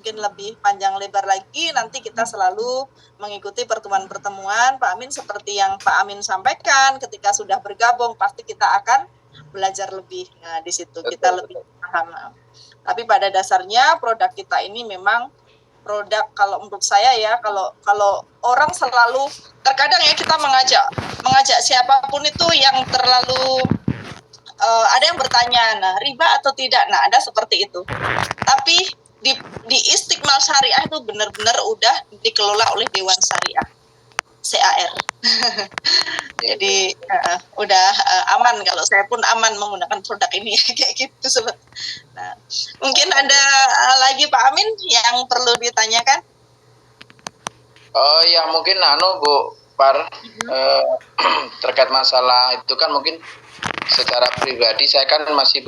mungkin lebih panjang lebar lagi, nanti kita selalu mengikuti pertemuan-pertemuan Pak Amin seperti yang Pak Amin sampaikan. Ketika sudah bergabung pasti kita akan belajar lebih. Nah, di situ kita lebih paham. Tapi pada dasarnya produk kita ini memang produk, kalau menurut saya ya, kalau orang selalu, terkadang ya kita mengajak siapapun itu yang terlalu ada yang bertanya, nah riba atau tidak, nah ada seperti itu. Tapi di Istiqmal Syariah itu benar-benar udah dikelola oleh Dewan Syariah CAR. Jadi udah aman, kalau saya pun aman menggunakan produk ini kayak gitu sobat. Nah, mungkin ada lagi Pak Amin yang perlu ditanyakan? Oh ya, mungkin Bu Par, terkait masalah itu kan mungkin secara pribadi saya kan masih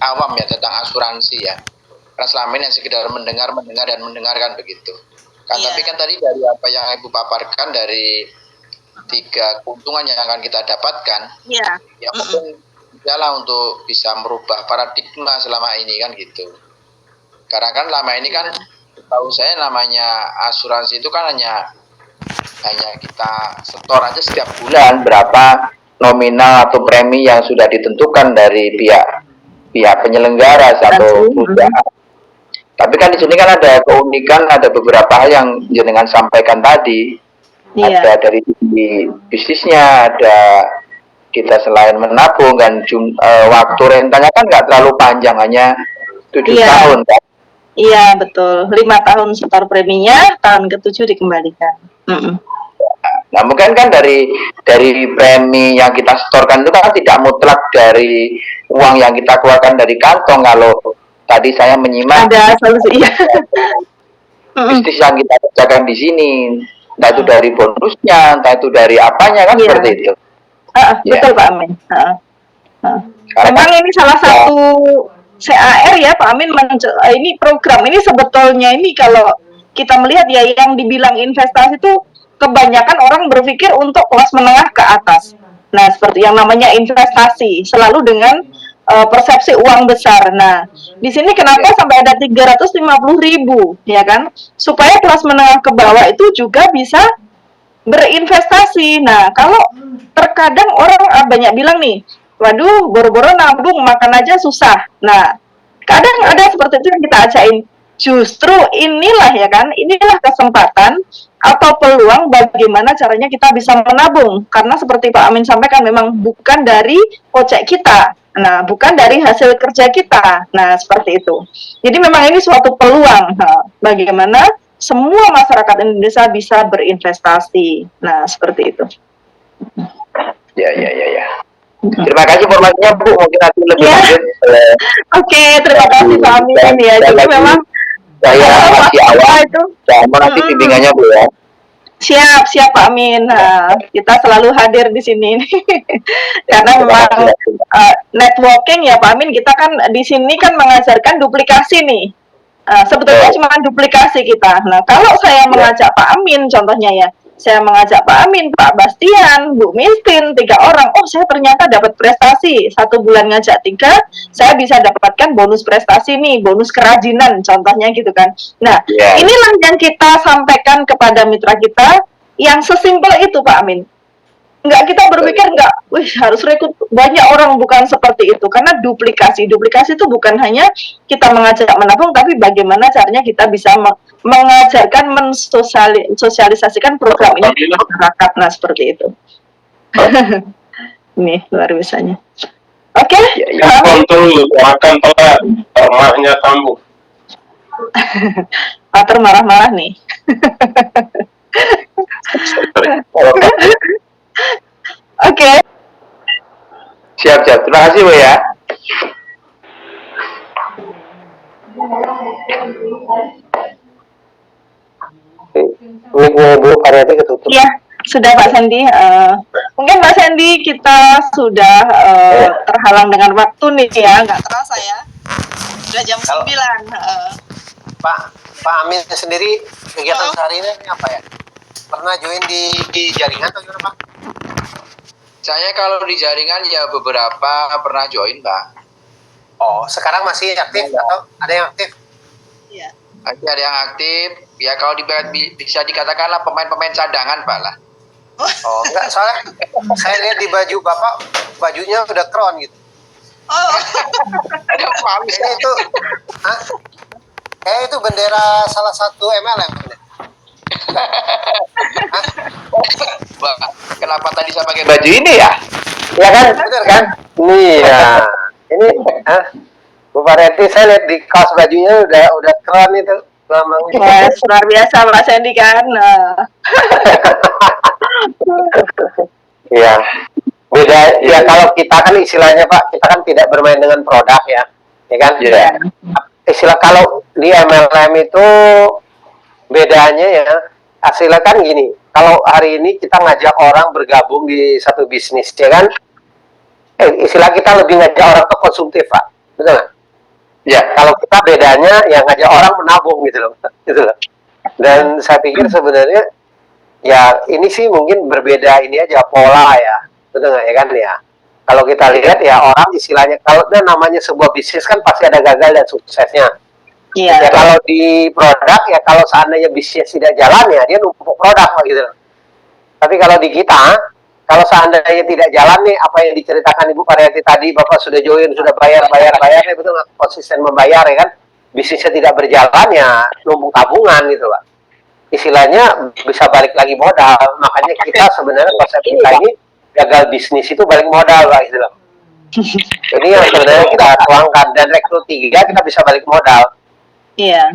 awam ya tentang asuransi ya. Karena selama ini sekedar mendengar dan mendengarkan begitu. Kan tapi kan tadi dari apa yang Ibu paparkan, dari 3 keuntungan yang akan kita dapatkan, ya mungkin jalan untuk bisa merubah paradigma selama ini kan gitu. Karena kan selama ini kan tahu saya namanya asuransi itu kan hanya kita setor aja setiap bulan berapa nominal atau premi yang sudah ditentukan dari pihak penyelenggara atau perusahaan. Tapi kan di sini kan ada keunikan, ada beberapa hal yang jenengan sampaikan tadi. Ada dari bisnisnya, ada kita selain menabung kan waktu rentanya kan nggak terlalu panjang, hanya 7 tahun kan. Iya betul, 5 tahun setor preminya, tahun ke-7 dikembalikan. Nah mungkin kan dari premi yang kita setorkan itu kan tidak mutlak dari uang yang kita keluarkan dari kantong. Kalau tadi saya menyimak ada solusi bisnis yang kita kerjakan di sini, entah itu dari bonusnya, entah itu dari apanya kan seperti itu. Betul Pak Amin. Memang ini salah satu CAR ya Pak Amin, ini program ini sebetulnya ini kalau kita melihat ya yang dibilang investasi itu kebanyakan orang berpikir untuk kelas menengah ke atas. Nah seperti yang namanya investasi selalu dengan persepsi uang besar. Nah di sini kenapa sampai ada 350.000 ya kan, supaya kelas menengah ke bawah itu juga bisa berinvestasi. Nah kalau terkadang orang banyak bilang nih, waduh boro-boro nabung makan aja susah. Nah kadang ada seperti itu yang kita ajain, justru inilah ya kan, inilah kesempatan atau peluang bagaimana caranya kita bisa menabung, karena seperti Pak Amin sampaikan memang bukan dari kocek kita, nah bukan dari hasil kerja kita, nah seperti itu. Jadi memang ini suatu peluang bagaimana semua masyarakat Indonesia bisa berinvestasi. Nah seperti itu. Ya. Terima kasih informasinya Bu, mungkin nanti lebih lanjut. Oke, terima kasih Pak Amin ya. Jadi memang saya masih awal itu. Sama nanti bimbingannya Bu ya. Siap Pak Amin. Kita selalu hadir di sini karena memang networking ya Pak Amin. Kita kan di sini kan mengajarkan duplikasi nih. Sebetulnya cuma duplikasi kita. Nah kalau saya mengajak Pak Amin, contohnya ya, saya mengajak Pak Amin, Pak Bastian, Bu Mistin, 3 orang, oh saya ternyata dapat prestasi, 1 bulan ngajak 3, saya bisa dapatkan bonus prestasi nih, bonus kerajinan, contohnya gitu kan. Nah, inilah yang kita sampaikan kepada mitra kita, yang sesimpel itu Pak Amin. Enggak kita berpikir harus rekrut banyak orang, bukan seperti itu, karena duplikasi itu bukan hanya kita mengajak menabung, tapi bagaimana caranya kita bisa mengajarkan, mensosialisasikan program ini ke masyarakat. Nah seperti itu. Ini luar biasanya. Oke. Untung makan telat, rumahnya kambuh. Pater marah-marah nih. Oke. Siap. Terima kasih Bu ya. Bu karyanya ketutup. Iya, sudah Pak Sandi. Mungkin Pak Sandi kita sudah terhalang dengan waktu nih ya, nggak terasa ya. Sudah jam 9. Pak Amin sendiri kegiatan sehari ini apa ya? Pernah join di jaringan atau gimana Pak? Saya kalau di jaringan ya beberapa pernah join Pak. Oh, sekarang masih aktif atau ada yang aktif? Iya. Masih ada yang aktif. Ya kalau bisa dikatakanlah pemain-pemain cadangan, Pak lah. Oh, enggak, soalnya saya lihat di baju Bapak, bajunya udah keren gitu. Oh, Ini itu, hah? Kayak itu bendera salah satu MLM. Wah, kenapa tadi saya pakai baju ini ya? Ya kan? Bener kan? Iya. Ini, Bu Pareti, saya lihat di kaos bajunya udah keren itu. Yes, luar biasa Pak Sandy kan. Iya. Beda ya, kalau kita kan istilahnya Pak, kita kan tidak bermain dengan produk ya. Ya kan? Iya. Istilah kalau di MLM itu bedanya ya, hasilnya kan gini. Kalau hari ini kita ngajak orang bergabung di satu bisnis, ya kan? Istilah kita lebih ngajak orang ke konsumtif, Pak. Betul nggak? Ya. Kalau kita bedanya ya ngajak orang menabung gitu loh. Gitu loh. Dan saya pikir sebenarnya ya ini sih mungkin berbeda ini aja pola ya. Betul nggak ya kan ya? Kalau kita lihat ya orang istilahnya, kalau namanya sebuah bisnis kan pasti ada gagal dan suksesnya. Iya. Ya kalau di produk ya kalau seandainya bisnis tidak jalan ya dia numpuk produk gitu. Tapi kalau di kita, kalau seandainya tidak jalan nih apa yang diceritakan Ibu Pariyati tadi, Bapak sudah join, sudah bayar nih, betul nggak, konsisten membayar ya kan? Bisnisnya tidak berjalan ya numpuk tabungan gitu Pak. Istilahnya bisa balik lagi modal. Makanya kita sebenarnya konsep kita ini gagal bisnis itu balik modal Pak gitu loh. Ini yang sebenarnya kita tuangkan, dan rekrut 3 kita bisa balik modal. Iya.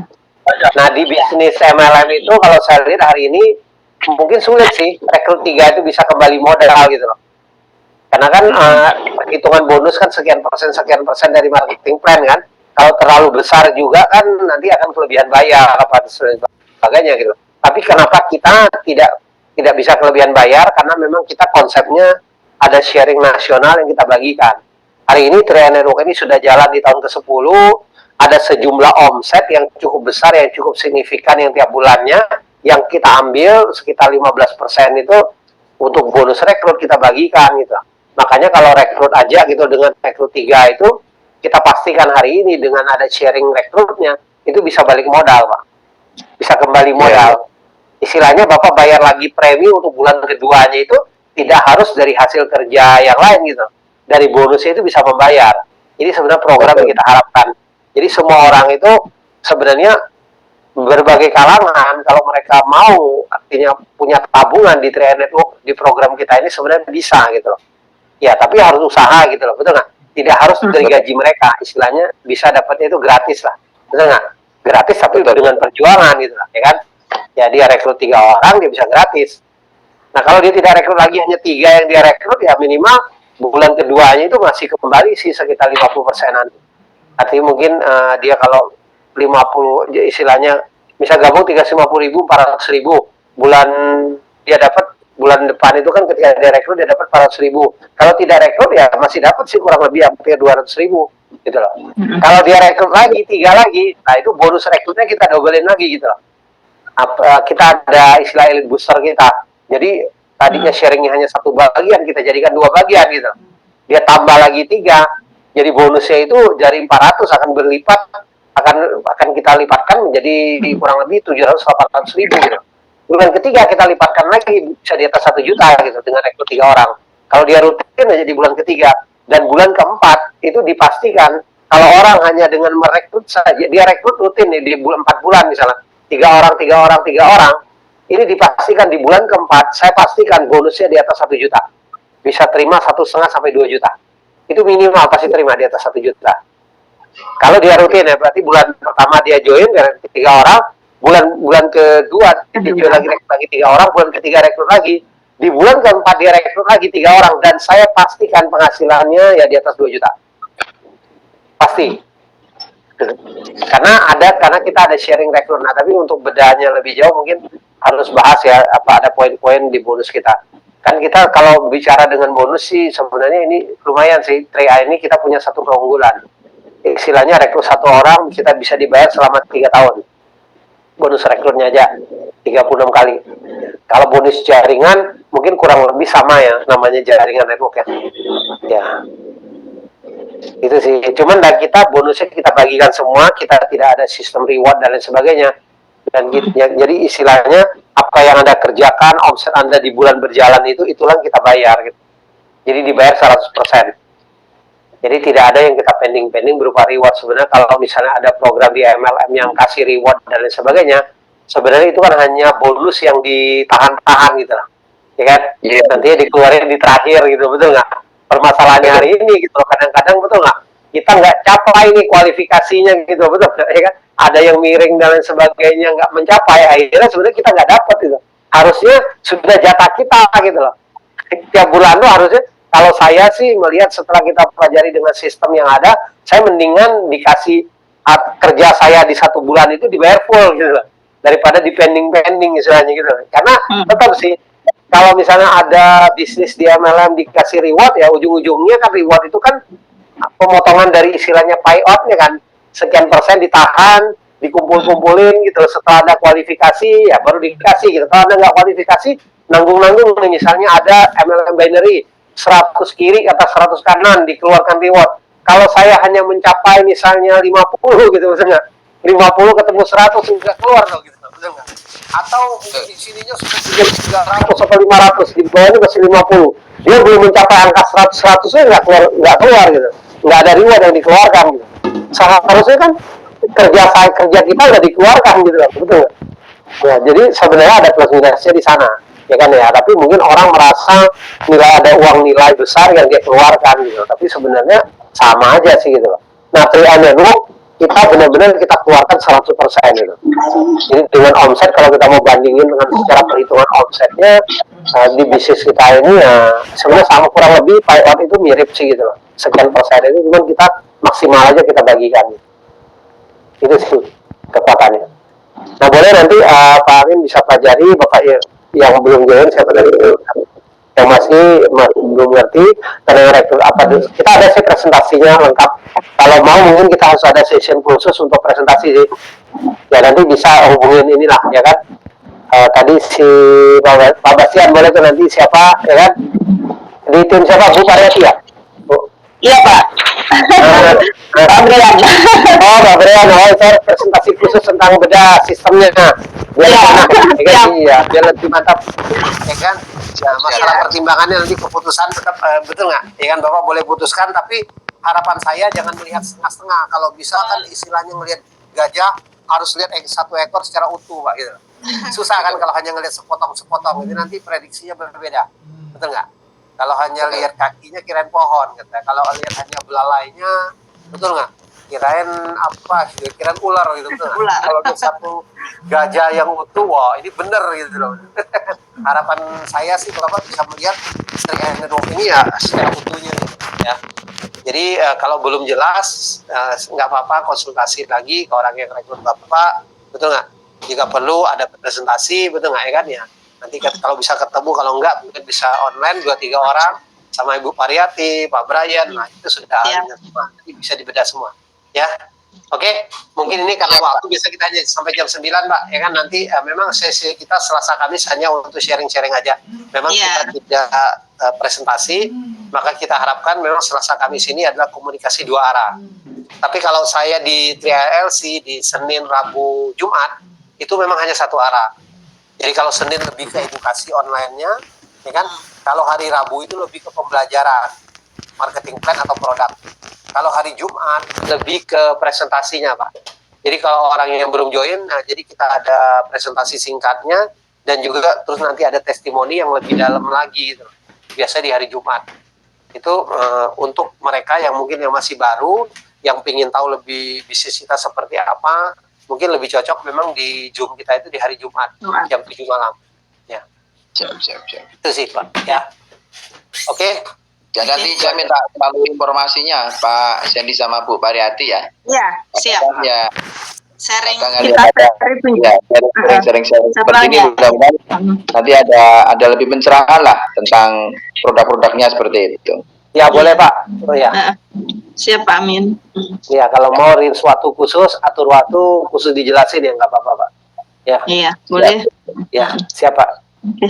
Nah di bisnis MLM itu kalau saya lihat hari ini mungkin sulit sih rekrut 3 itu bisa kembali modal gitu loh. Karena kan perhitungan bonus kan sekian persen dari marketing plan kan. Kalau terlalu besar juga kan nanti akan kelebihan bayar apa sebagainya gitu. Tapi kenapa kita tidak bisa kelebihan bayar? Karena memang kita konsepnya ada sharing nasional yang kita bagikan. Hari ini Tri Network ini sudah jalan di tahun ke-10. Ada sejumlah omset yang cukup besar, yang cukup signifikan yang tiap bulannya, yang kita ambil sekitar 15% itu untuk bonus rekrut kita bagikan gitu. Makanya kalau rekrut aja gitu dengan rekrut 3 itu, kita pastikan hari ini dengan ada sharing rekrutnya, itu bisa balik modal Pak. Bisa kembali modal. Istilahnya Bapak bayar lagi premi untuk bulan keduanya itu tidak harus dari hasil kerja yang lain gitu. Dari bonusnya itu bisa membayar. Ini sebenarnya program yang kita harapkan. Jadi semua orang itu sebenarnya berbagai kalangan kalau mereka mau artinya punya tabungan di Tri Network di program kita ini sebenarnya bisa gitu loh. Ya tapi harus usaha gitu loh, betul nggak? Tidak harus dari gaji mereka, istilahnya bisa dapatnya itu gratis lah, betul nggak? Gratis tapi dengan perjuangan gitu lah, ya kan? Ya dia rekrut 3 orang dia bisa gratis. Nah kalau dia tidak rekrut lagi hanya 3 yang dia rekrut ya minimal bulan keduanya itu masih kembali sih sekitar 50%-an. Artinya mungkin dia kalau 50 istilahnya bisa gabung 350.000 400.000 bulan dia dapat bulan depan itu kan ketika dia rekrut dia dapat 400.000. Kalau tidak rekrut ya masih dapat sih kurang lebih hampir 200.000 gitu loh. Kalau dia rekrut lagi 3 lagi, nah itu bonus rekrutnya kita dobelin lagi gitu loh. Kita ada istilah elite booster kita. Jadi tadinya sharingnya hanya 1 bagian kita jadikan 2 bagian gitu. Dia tambah lagi 3. Jadi bonusnya itu dari 400 akan berlipat, akan kita lipatkan menjadi kurang lebih 700-800.000 gitu. Bulan ketiga kita lipatkan lagi bisa di atas 1 juta gitu dengan rekrut 3 orang. Kalau dia rutin aja di bulan ketiga, dan bulan keempat itu dipastikan kalau orang hanya dengan merekrut saja, dia rekrut rutin nih di bulan 4 bulan misalnya 3 orang, ini dipastikan di bulan keempat saya pastikan bonusnya di atas 1 juta. Bisa terima 1,5 sampai 2 juta. Itu minimal pasti terima di atas 1 juta. Kalau dia rutin ya berarti bulan pertama dia join 3 orang, bulan kedua dia join lagi 3 orang, bulan ketiga rekrut lagi, di bulan keempat dia rekrut lagi 3 orang, dan saya pastikan penghasilannya ya di atas 2 juta. Pasti. Karena kita ada sharing rekrut. Nah, tapi untuk bedanya lebih jauh mungkin harus bahas ya apa ada poin-poin di bonus kita. Kan kita kalau bicara dengan bonus sih sebenarnya ini lumayan sih. Tri ini kita punya satu keunggulan. Istilahnya rekrut 1 orang kita bisa dibayar selama 3 tahun. Bonus rekrutnya aja 36 kali. Kalau bonus jaringan mungkin kurang lebih sama ya, namanya jaringan network ya. Ya. Itu sih. Cuman dan kita bonusnya kita bagikan semua, kita tidak ada sistem reward dan lain sebagainya. Dan jadi istilahnya apa yang Anda kerjakan, omset Anda di bulan berjalan itulah yang kita bayar gitu. Jadi dibayar 100%. Jadi tidak ada yang kita pending berupa reward. Sebenarnya kalau misalnya ada program di MLM yang kasih reward dan lain sebagainya, sebenarnya itu kan hanya bonus yang ditahan-tahan gitu lah. Ya kan? Yeah. Nanti dikeluarin di terakhir gitu, betul nggak? Permasalahannya hari ini gitu, kadang-kadang betul nggak? Kita nggak capai nih kualifikasinya gitu, betul ya kan? Ada yang miring dan lain sebagainya nggak mencapai, akhirnya sebenarnya kita nggak dapat gitu. Harusnya sudah jatah kita gitu loh. Tiap bulan tuh harusnya, kalau saya sih melihat setelah kita pelajari dengan sistem yang ada, saya mendingan dikasih kerja saya di 1 bulan itu dibayar full gitu loh, daripada di pending istilahnya gitu. Karena tetap sih, kalau misalnya ada bisnis di MLM dikasih reward, ya ujung-ujungnya kan reward itu kan pemotongan dari istilahnya payout-nya kan, sekian persen ditahan, dikumpul-kumpulin gitu. Setelah ada kualifikasi ya baru dikasih gitu. Kalau Anda nggak kualifikasi, nanggung-nanggung, misalnya ada MLM binary 100 kiri atas 100 kanan dikeluarkan reward. Kalau saya hanya mencapai misalnya 50 gitu misalnya, 50 ketemu 100 enggak keluar loh gitu, betul nggak? Atau di sininya sudah 300 atau 500, di bawahnya masih 50. Dia belum mencapai angka 100-100 nya nggak keluar gitu. Nggak ada reward yang dikeluarkan gitu. Seharusnya kan kerja kita udah dikeluarkan gitu, betul nggak? Ya, jadi sebenarnya ada plus minusnya di sana, ya kan ya. Tapi mungkin orang merasa ada uang nilai besar yang dia keluarkan gitu. Tapi sebenarnya sama aja sih gitu loh. Nah, kita benar-benar kita keluarkan 100% gitu. Jadi dengan omset, kalau kita mau bandingin dengan secara perhitungan omsetnya di bisnis kita ini ya sebenarnya sama, kurang lebih payout itu mirip sih gitu loh. Sekian persen itu cuman kita maksimal aja kita bagikan. Itu sih kekuatannya. Nah, boleh nanti Pak Amin bisa pelajari, Bapak yang belum join siapa tadi yang masih belum ngerti karena kita ada sih presentasinya lengkap. Kalau mau mungkin kita harus ada session khusus untuk presentasi sih. Ya nanti bisa hubungin inilah ya kan. Tadi si Pak Bastian boleh tuh nanti siapa ya kan? Di tim siapa, Bu Paryati ya? Bu. Iya Pak. Pak Brian. Oh, Pak Brian, itu presentasi khusus tentang bedah sistemnya. Iya, biar lebih mantap, ya kan? Nah, masalah pertimbangannya nanti keputusan tetap betul nggak? Ya kan, Bapak boleh putuskan, tapi harapan saya jangan melihat setengah-setengah. Kalau bisa kan istilahnya melihat gajah harus lihat 1 ekor secara utuh, Pak. Gitu. Susah kan kalau hanya ngelihat sepotong-sepotong, itu nanti prediksinya berbeda, betul nggak? Kalau hanya lihat kakinya kirain pohon, gitu. Kalau lihat hanya belalainya, betul nggak? Kirain apa? Kirain ular gitu, betul nggak? Kalau lihat satu gajah yang utuh, wah ini bener gitu loh. Harapan saya sih Bapak bisa melihat ini ya secara utuhnya gitu, ya. Jadi kalau belum jelas nggak apa-apa, konsultasi lagi ke orang yang rekrut Bapak, betul nggak? Jika perlu ada presentasi, betul nggak ya kan ya? Nanti kalau bisa ketemu, kalau enggak mungkin bisa online 2-3 orang sama Ibu Paryati, Pak Brian, nah itu sudah semua, nanti bisa dibedah semua, ya. Oke, mungkin ini karena waktu bisa kita aja sampai jam 9, Pak, ya kan. Nanti memang sesi kita Selasa Kamis hanya untuk sharing-sharing aja. Memang kita tidak presentasi, maka kita harapkan memang Selasa Kamis ini adalah komunikasi 2 arah. Tapi kalau saya di TRLC di Senin, Rabu, Jumat itu memang hanya 1 arah. Jadi kalau Senin lebih ke edukasi online-nya, ya kan. Kalau hari Rabu itu lebih ke pembelajaran, marketing plan atau produk. Kalau hari Jumat lebih ke presentasinya, Pak. Jadi kalau orang yang belum join, nah jadi kita ada presentasi singkatnya dan juga terus nanti ada testimoni yang lebih dalam lagi gitu. Biasa di hari Jumat. Itu untuk mereka yang mungkin yang masih baru, yang ingin tahu lebih bisnis kita seperti apa, mungkin lebih cocok memang di Zoom kita itu di hari Jumat jam 7 malam. Ya. Siap. Itu sih, Pak. Ya. Oke. Ya nanti saya minta selalu informasinya Pak Sandy sama Bu Paryati ya. Iya, siap. Ya. Sharing kita sharing seperti ini, mudah-mudahan nanti ada lebih pencerahan lah tentang produk-produknya seperti itu. Ya boleh Pak. Oh ya. Siap Pak Amin. Ya kalau mau suatu khusus, atur waktu khusus dijelasin ya nggak apa-apa Pak. Ya. Iya boleh. Ya siap Pak. Oke.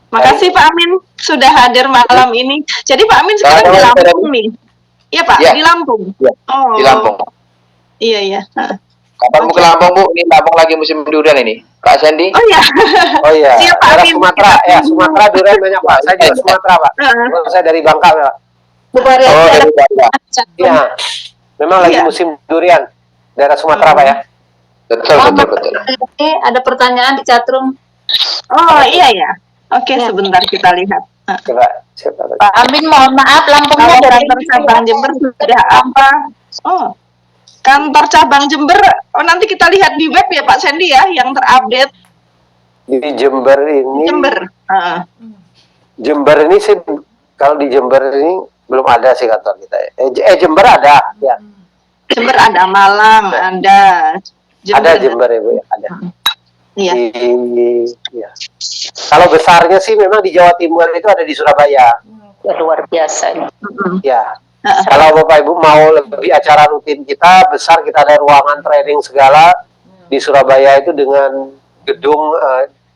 Makasih Pak Amin sudah hadir malam ini. Jadi Pak Amin sekarang di Lampung nih. Iya Pak, Ya. di Lampung. Ya, Oh. di Lampung. Iya iya. Kapan mau ke Lampung, Bu? Ini Lampung lagi musim durian ini. Kak Sandy? Oh ya. Oh iya, Siap, Pak daerah Amin. Sumatera, ya Sumatera durian banyak Pak. Saya juga Sumatera Pak. Saya dari Bangka Pak. Oh, dari Bangka. Iya, memang lagi Iya. musim durian daerah Sumatera Pak ya. Betul, betul, betul. Ini ada pertanyaan di chatroom. Oh iya ya. Oke, Ya. sebentar kita lihat. Coba, siapa Pak? Pak Amin, mohon maaf, Lampungnya Kalau dari kantor cabang Jember sudah apa? Oh, kantor cabang Jember. Oh, nanti kita lihat di web ya Pak Sandy ya, yang terupdate Di Jember ini, Jember. Jember ini sih, kalau di Jember ini belum ada sih kantor kita. Jember ada, ya. Jember ada, Malang ada. Ada Jember ya Bu, ya, ada. Iya. Ya. Kalau besarnya sih memang di Jawa Timur itu ada di Surabaya. luar biasa. Ya. Kalau Bapak Ibu mau lebih acara rutin kita besar, kita ada ruangan training segala di Surabaya itu dengan gedung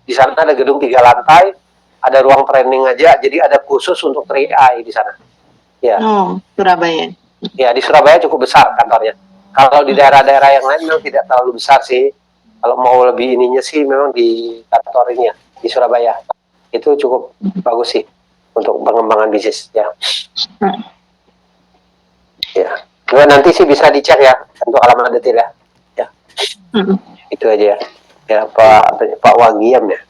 di sana ada gedung 3 lantai, ada ruang training aja, jadi ada khusus untuk 3i di sana. Ya. Surabaya. Ya, di Surabaya cukup besar kantornya. Kalau di daerah-daerah yang lain memang tidak terlalu besar sih. Kalau mau lebih ininya sih memang di kantor ini ya, di Surabaya. Itu cukup bagus sih untuk pengembangan bisnis ya. Ya. Nah, nanti sih bisa dicek ya untuk alamat detail ya. Ya. Itu aja ya. Ya Pak Wagiam ya.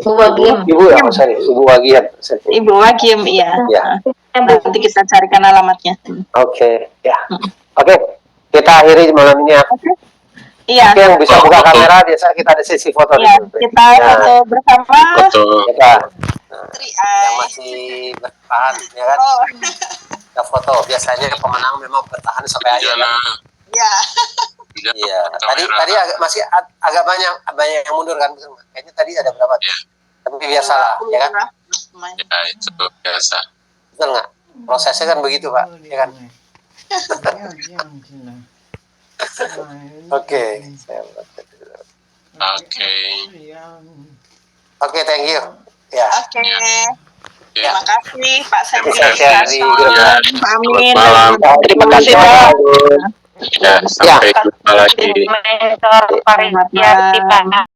Bu Wagiam. Ibu ya, sorry, Ibu Wagiam. Ibu Wagiam, iya. Ya. Nanti kita carikan alamatnya. Oke, ya. Oke, kita akhiri malam ini ya. Iya. Oke, yang bisa buka kamera biasa kita ada sesi foto Iya, dulu. kita foto bersama. Betul. Kita Tri yang masih bertahan ya kan. Oh. Kita foto. Biasanya pemenang memang bertahan sampai akhir. Iya. Iya. Tadi masih agak banyak yang mundur kan. Kayaknya tadi ada berapa? Iya. Tapi biasalah ya kan. Ya, itu biasa. Betul nggak? Prosesnya kan begitu Pak, ya kan? Oke. Oke, thank you. Ya. Oke. Terima kasih Pak Sandy. Bisa share di grup. Pak Amin. Malam. Terima kasih, Pak. Ya, sampai jumpa lagi. Mentor Pak Riyati, Pak.